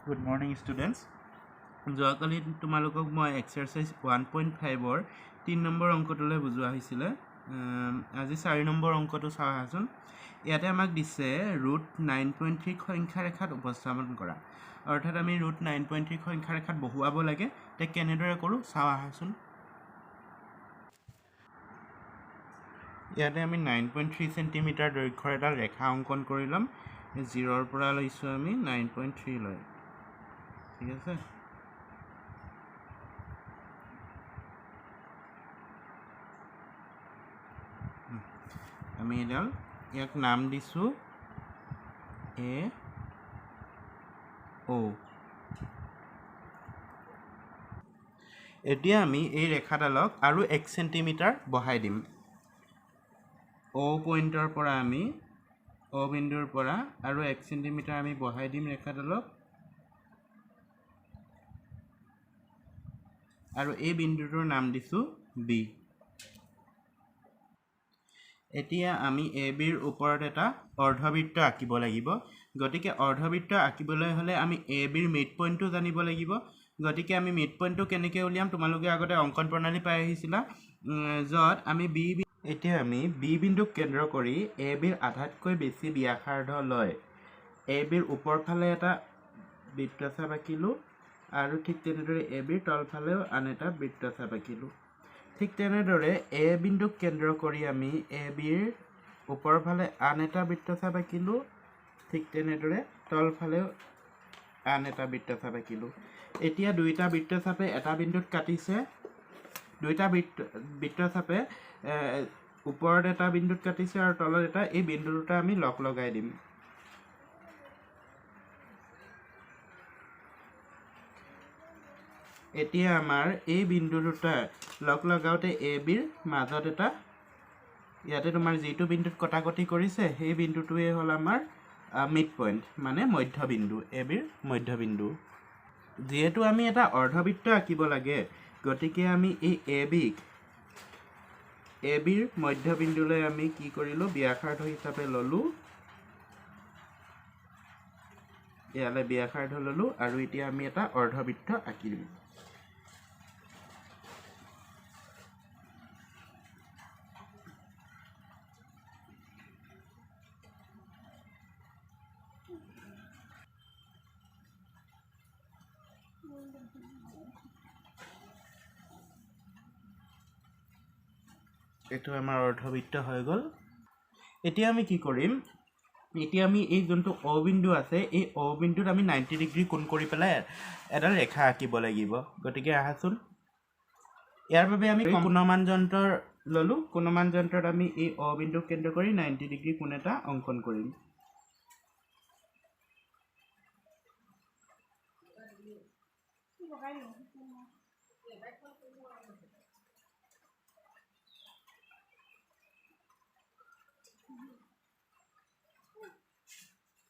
Good morning, students. যোৱাকালি তোমালোকক মই এক্সাৰসাইজ 1.5 3 নম্বৰ অংকটোলৈ বুজোৱা হৈছিলে। আজি 4 নম্বৰ অংকটো চাওঁ আহাচোন। ইয়াতে আমাক দিছে √9.3 সংখ্যা ৰেখাত উপস্থাপন কৰা। অৰ্থাৎ আমি √9.3 সংখ্যা ৰেখাত বহুৱাব লাগে। তে কেনেদৰে কৰোঁ চাওঁ আহাচোন। ইয়াতে আমি 9.3 সেন্টিমিটাৰ দৈৰ্ঘ্যৰ এটা ৰেখা অংকন কৰি ল'ম। 0ৰ পৰা লৈছোঁ আমি 9.3 লৈ। ঠিক আছে। আমি এডাল ইয়াক নাম দিছোঁ AO। এতিয়া আমি এই ৰেখাডালক আৰু 1 সেন্টিমিটাৰ বঢ়াই দিম। O পইণ্টৰ পৰা আমি O বিন্দুৰ পৰা আৰু 1 সেন্টিমিটাৰ আমি বঢ়াই দিম ৰেখাডালক। আৰু এই বিন্দুটোৰ নাম দিছোঁ B। এতিয়া আমি ABৰ ওপৰত এটা অৰ্ধবৃত্ত আঁকিব লাগিব। গতিকে অৰ্ধবৃত্ত আঁকিবলৈ হ'লে আমি ABৰ মিড পইণ্টটো জানিব লাগিব। গতিকে আমি মিড পইণ্টটো কেনেকৈ উলিয়াম তোমালোকে আগতে অংকন প্ৰণালী পাই আহিছিলা, য'ত আমি এতিয়া আমি B বিন্দুক কেন্দ্ৰ কৰি ABৰ আধাতকৈ বেছি ব্যাসাৰ্ধ লয় ABৰ ওপৰ ফালে এটা বৃত্তচাপ আঁকিলোঁ, আৰু ঠিক তেনেদৰে ABৰ তলফালেও আন এটা বৃত্তচাপ আঁকিলোঁ। ঠিক তেনেদৰে A বিন্দুক কেন্দ্ৰ কৰি আমি ABৰ ওপৰ ফালে আন এটা বৃত্তচাপ আঁকিলোঁ, ঠিক তেনেদৰে তলফালেও আন এটা বৃত্তচাপ আঁকিলোঁ। এতিয়া দুইটা বৃত্তচাপে এটা বিন্দুত কাটিছে। দুইটা বৃত্তচাপে ওপৰত এটা বিন্দুত কাটিছে আৰু তলত এটা। এই বিন্দু দুটা আমি লগ লগাই দিম। এতিয়া আমাৰ এই বিন্দু দুটা লগ লগাওঁতে ABৰ মাজত এটা, ইয়াতে তোমাৰ যিটো বিন্দুত কটাকটি কৰিছে সেই বিন্দুটোৱে হ'ল আমাৰ মিড পইণ্ট, মানে মধ্যবিন্দু, ABৰ মধ্যবিন্দু। যিহেতু আমি এটা অৰ্ধবৃত্ত আঁকিব লাগে, গতিকে আমি এই ABৰ মধ্যবিন্দুলৈ আমি কি কৰিলোঁ, ব্যাসাৰ্ধ হিচাপে ল'লোঁ। ইয়ালৈ ব্যাসাৰ্ধ ল'লোঁ আৰু এতিয়া আমি এটা অৰ্ধবৃত্ত আঁকিলোঁ। এইটো আমাৰ অৰ্ধবৃত্ত হৈ গ'ল। এতিয়া আমি কি কৰিম, এতিয়া আমি এই যোনটো O বিন্দু আছে, এই O বিন্দুত আমি 90 ডিগ্ৰী কোণ কৰি পেলাই এডাল ৰেখা আঁকিব লাগিব। গতিকে আহাচোন, ইয়াৰ বাবে আমি কোণমান যন্ত্ৰ ল'লোঁ। কোণমান যন্ত্ৰত আমি এই O বিন্দুক কেন্দ্ৰ কৰি 90 ডিগ্ৰী কোণ এটা অংকন কৰিম।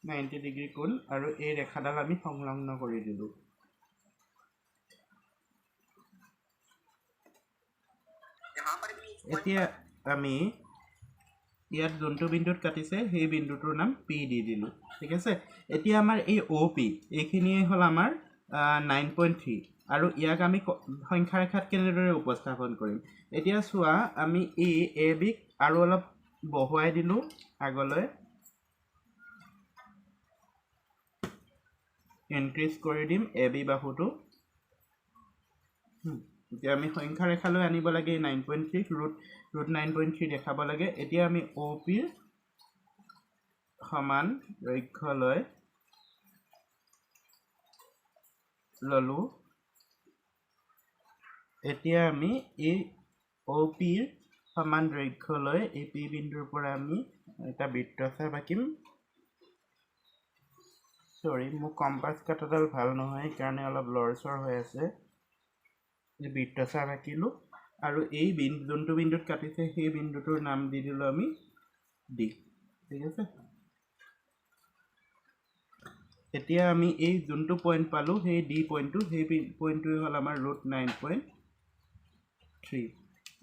$90 ডিগ্ৰী কোণ, আৰু এই ৰেখাডাল আমি সংলগ্ন কৰি দিলোঁ। এতিয়া আমি ইয়াত যোনটো বিন্দুত কাটিছে সেই বিন্দুটোৰ নাম P দি দিলোঁ। ঠিক আছে। এতিয়া আমাৰ এই OP এইখিনিয়ে হ'ল আমাৰ 9.3, আৰু ইয়াক আমি সংখ্যা ৰেখাত কেনেদৰে উপস্থাপন কৰিম। এতিয়া চোৱা, আমি এই ABক আৰু অলপ বহুৱাই দিলোঁ আগলৈ, ইনক্ৰিজ কৰি দিম AB বাহুটো। এতিয়া আমি সংখ্যা ৰেখালৈ আনিব লাগে 9.3, √9.3 দেখাব লাগে। এতিয়া আমি OPৰ সমান দৈৰ্ঘ্য লৈ ল'লোঁ। এতিয়া আমি এই OPৰ সমান দৈৰ্ঘ্য লৈ এই P বিন্দুৰ পৰা আমি এটা বৃত্তচাপ আঁকিম। চৰি, মোৰ কম্পাছ কাটাডাল ভাল নহয়, সেইকাৰণে অলপ লৰচৰ হৈ আছে। বৃত্তচাপ আঁকিলোঁ, আৰু এই যোনটো বিন্দুত কাটিছে সেই বিন্দুটোৰ নাম দি দিলোঁ আমি D। ঠিক আছে। এতিয়া আমি এই যোনটো পইণ্ট পালোঁ সেই D পইণ্টটো, সেই পইণ্টটোৱে হ'ল আমাৰ √9.3।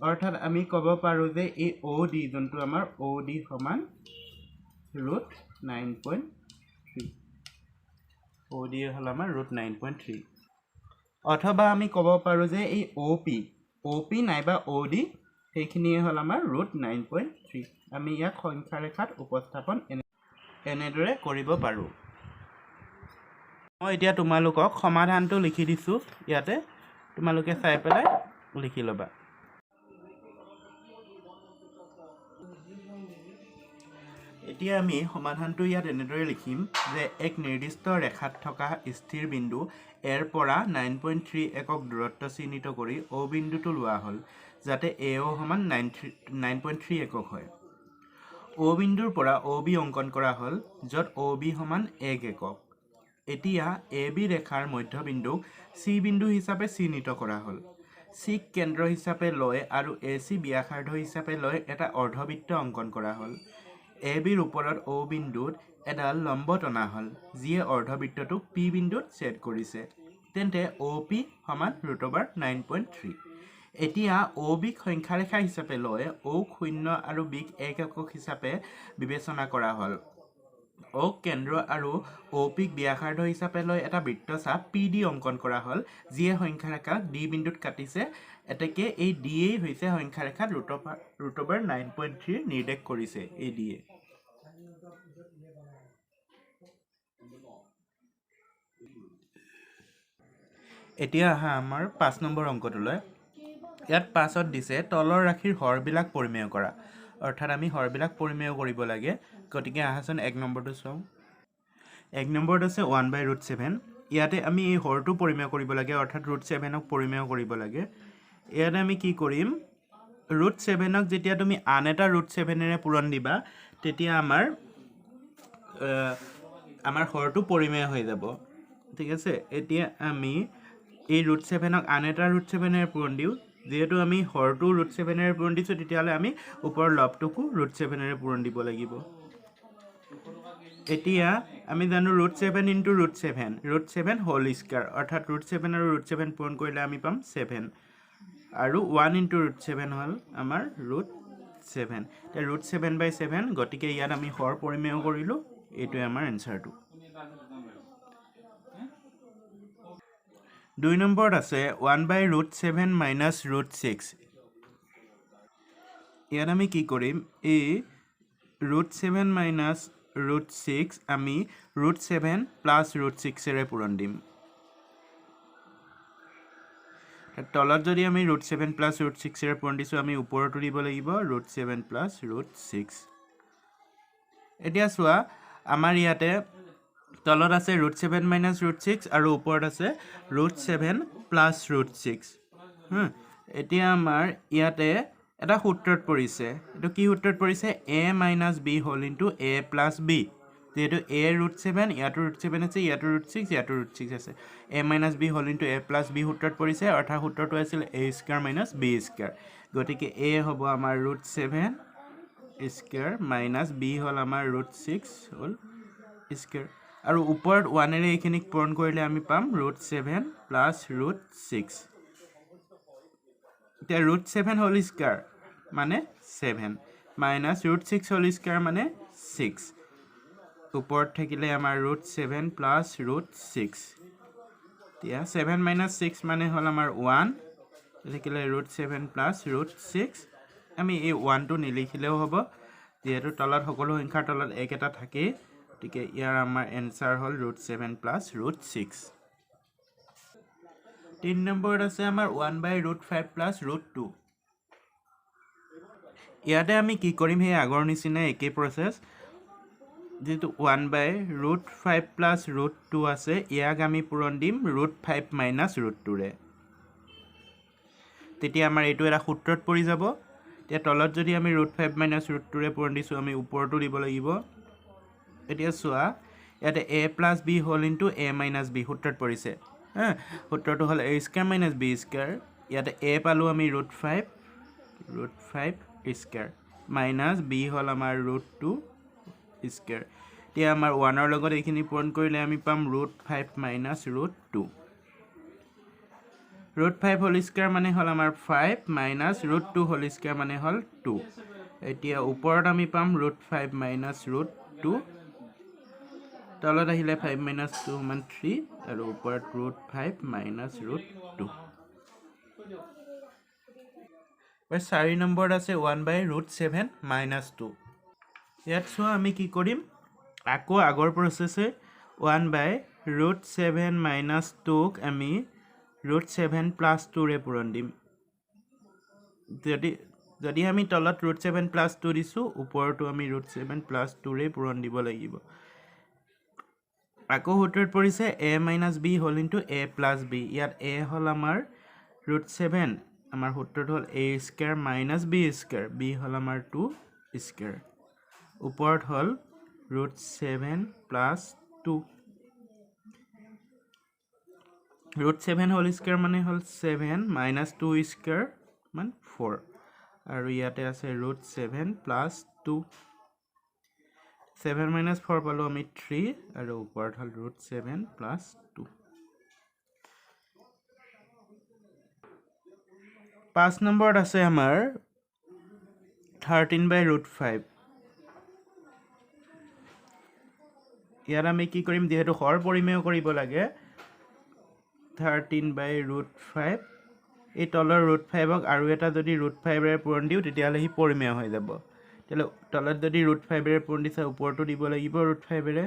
অৰ্থাৎ আমি ক'ব পাৰোঁ যে এই OD যোনটো আমাৰ OD সমান √9.3। OD হ'ল আমাৰ √9.3 অথবা আমি ক'ব পাৰোঁ যে এই OP নাইবা OD সেইখিনিয়ে হ'ল আমাৰ √9.3 আমি ইয়াক সংখ্যা ৰেখাত উপস্থাপন এনেদৰে কৰিব পাৰোঁ মই এতিয়া তোমালোকক সমাধানটো লিখি দিছোঁ ইয়াতে তোমালোকে চাই পেলাই লিখি ল'বা এতিয়া আমি সমাধানটো ইয়াত এনেদৰে লিখিম যে এক নিৰ্দিষ্ট ৰেখাত থকা স্থিৰ বিন্দু এৰ পৰা 9.3 একক দূৰত্ব চিহ্নিত কৰি O বিন্দুটো লোৱা হ'ল যাতে AO সমান 9.3 একক হয় O বিন্দুৰ পৰা OB অংকন কৰা হ'ল য'ত OB সমান 1 একক এতিয়া AB ৰেখাৰ মধ্যবিন্দুক C বিন্দু হিচাপে চিহ্নিত কৰা হ'ল C কেন্দ্ৰ হিচাপে লৈ আৰু AC ব্যাসাৰ্ধ হিচাপে লৈ এটা অৰ্ধবৃত্ত অংকন কৰা হ'ল ABৰ ওপৰত O বিন্দুত এডাল লম্ব টনা হ'ল যিয়ে অৰ্ধবৃত্তটোক P বিন্দুত ছেদ কৰিছে তেন্তে OP সমান √9.3 এতিয়া OB সংখ্যা ৰেখা হিচাপে লৈ O 0 আৰু B 1 একক হিচাপে বিবেচনা কৰা হ'ল O কেন্দ্ৰ আৰু OP ব্যাসাৰ্ধ হিচাপে লৈ এটা বৃত্তচাপ PD অংকন কৰা হ'ল যিয়ে সংখ্যা ৰেখাক D বিন্দুত কাটিছে এতেকে এই D হৈছে সংখ্যা ৰেখাত √9.3 নিৰ্দেশ কৰিছে এই D এতিয়া আহা আমাৰ 5 নম্বৰ অংকটোলৈ ইয়াত 5ত দিছে তলৰ ৰাশিৰ হৰবিলাক পৰিমেয় কৰা অৰ্থাৎ আমি হৰবিলাক পৰিমেয় কৰিব লাগে গতিকে আহাচোন 1 নম্বৰটো চাওঁ 1 নম্বৰত আছে 1/√7 ইয়াতে আমি এই হৰটো পৰিমেয় কৰিব লাগে অৰ্থাৎ √7ক পৰিমেয় কৰিব লাগে ইয়াতে আমি কি কৰিম √7ক যেতিয়া তুমি আন এটা √7ৰে পূৰণ দিবা তেতিয়া আমাৰ হৰটো পৰিমেয় হৈ যাব ঠিক আছে এতিয়া আমি এই √7ক আন এটা √7ৰে পূৰণ দিওঁ যেহেতু আমি হৰটো √7ৰে পূৰণ দিছোঁ তেতিয়াহ'লে আমি ওপৰৰ লবটোকো √7ৰে পূৰণ দিব লাগিব এতিয়া আমি জানো √7 * √7 হোল স্কয়াৰ অৰ্থাৎ √7 আৰু √7 পূৰণ কৰিলে আমি পাম 7 আৰু 1 * √7 হ'ল আমাৰ √7 তে √7/7 গতিকে ইয়াত আমি হৰ পৰিমেয় কৰিলোঁ এইটোৱে আমাৰ এনসাৰটো 2 নম্বৰত আছে 1/√7 - √6 ইয়াত আমি কি কৰিম এই √7 - √6 আমি √7 + √6ৰে পূৰণ দিম তলত যদি আমি √7 + √6ৰে পূৰণ দিছোঁ আমি ওপৰতো দিব লাগিব √7 + √6 এতিয়া চোৱা আমাৰ ইয়াতে তলত আছে √7 - √6 আৰু ওপৰত আছে √7 + √6 এতিয়া আমাৰ ইয়াতে এটা সূত্ৰত পৰিছে এটো কি সূত্ৰত পৰিছে a - b whole into a + b যেহেতু a √7 ইয়াতো √7 আছে ইয়াতো √6 ইয়াতো √6 আছে a - b whole into a + b সূত্ৰত পৰিছে অৰ্থাৎ সূত্ৰটো আছিল a² - b² গতিকে a হ'ব আমাৰ √7 স্কয়াৰ - b হ'ল আমাৰ √6 হোল স্কয়াৰ আৰু ওপৰত 1ৰে এইখিনিক পূৰণ কৰিলে আমি পাম √7 + √6 এতিয়া √7 হোল স্কয়াৰ মানে 7 - √6 হোল স্কয়াৰ মানে 6 ওপৰত থাকিলে আমাৰ √7 + √6 এতিয়া 7 - 6 মানে হ'ল আমাৰ 1 থাকিলে √7 + √6 আমি এই 1টো নিলিখিলেও হ'ব যেহেতু তলত সকলো সংখ্যাৰ তলত এক এটা থাকে গতিকে ইয়াৰ আমাৰ এনসাৰ হ'ল √7 + √6 3 নম্বৰত আছে আমাৰ 1/√5 + √2 ইয়াতে আমি কি কৰিম সেই আগৰ নিচিনা একেই প্ৰসেস যেহেতু 1/√5 + √2 আছে ইয়াক আমি পূৰণ দিম √5 - √2ৰে তেতিয়া আমাৰ এইটো এটা সূত্ৰত পৰি যাব এতিয়া তলত যদি আমি √5 - √2ৰে পূৰণ দিছোঁ আমি ওপৰতো দিব লাগিব এতিয়া চোৱা ইয়াতে a + b whole into a - b সূত্ৰত পৰিছে সূত্ৰটো হ'ল a² - b² ইয়াতে a পালো আমি √5 স্কয়াৰ - b হ'ল আমাৰ √2 স্কয়াৰ এতিয়া আমাৰ 1ৰ লগত এইখিনি পূৰণ কৰিলে আমি পাম √5 - √2 √5 হোল স্কয়াৰ মানে হ'ল আমাৰ 5 - √2 হোল স্কয়াৰ মানে হ'ল 2 এতিয়া ওপৰত আমি পাম √5 - √2 তলত আহিলে 5 minus 2 মান 3 আৰু ওপৰত √5 minus √2 4 নম্বৰত আছে 1/√7 minus 2 ইয়াত চোৱা আমি কি কৰিম আকৌ আগৰ প্ৰচেছে 1/√7 minus 2ক আমি √7 plus 2 ৰে পূৰণ দিম যদি আমি তলত √7 plus 2 দিছো ওপৰতো আমি √7 plus 2 ৰে পূৰণ দিব লাগিব আকৌ সূত্ৰত পৰিছে a minus b whole into a plus b ইয়াত a হল আমাৰ √7 আমাৰ সূত্ৰত হল a square minus b square b হল আমাৰ 2 square ওপৰত হল √7 plus 2 √7 whole square মানে হল 7 minus 2 square মান 4 আৰু ইয়াতে আছে √7 plus 2 7 minus 4 পালো আমি 3 আৰু ওপৰত হল √7 plus 2 5 নম্বৰত আছে আমাৰ 13/√5 ইয়াত আমি কি কৰিম যেহেতু হৰ পৰিমেয় কৰিব লাগে 13/√5 এই তলৰ √5ক আৰু এটা যদি √5 ৰে পূৰণ দিও তেতিয়াহলে হি পৰিমেয় হৈ যাব তেলে তলত যদি √5 ৰে পূৰণ দিছা ওপৰটো দিব লাগিব √5 ৰে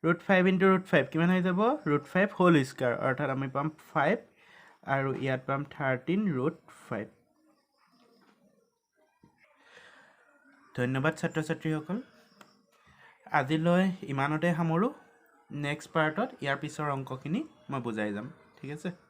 √5 into √5 কিমান হৈ যাব √5 whole square অৰ্থাৎ আমি পাম 5 আৰু ইয়াত পাম 13/5 ধন্যবাদ ছাত্ৰ ছাত্ৰীসকল আজিলৈ ইমানতে সামৰো নেক্সট পাৰ্টত ইয়াৰ পিছৰ অংকখিনি মই বুজাই যাম ঠিক আছে